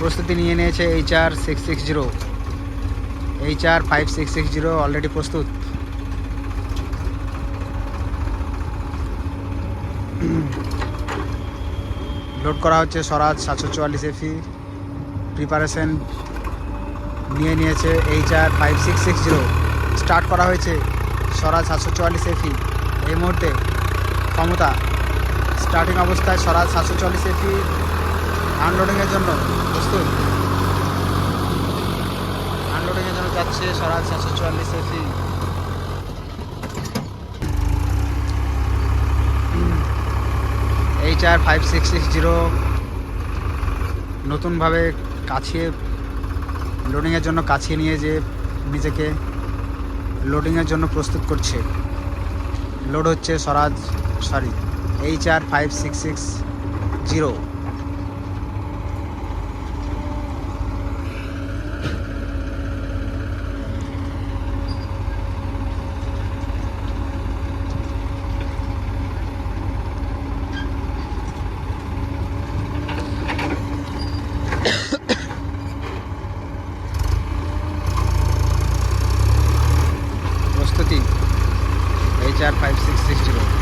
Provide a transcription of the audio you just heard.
প্রস্তুতি নিয়ে নিয়েছে HR660। HR5660 অলরেডি প্রস্তুত। লোড করা হচ্ছে স্বরাজ 744 FE। প্রিপারেশন নিয়ে নিয়েছে HR5660। স্টার্ট করা হয়েছে স্বরাজ 744 FE। এই মুহূর্তে ক্ষমতা স্টার্টিং অবস্থায় স্বরাজ 744 FE আনলোডিংয়ের জন্য প্রস্তুত। আনলোডিংয়ের জন্য যাচ্ছে স্বরাজ 744 FE। HR5660 নতুনভাবে কাছিয়ে লোডিংয়ের জন্য কাছিয়ে নিয়ে যে নিজেকে লোডিংয়ের জন্য প্রস্তুত করছে। লোড হচ্ছে HR5660। প্রস্তুতি HR5660।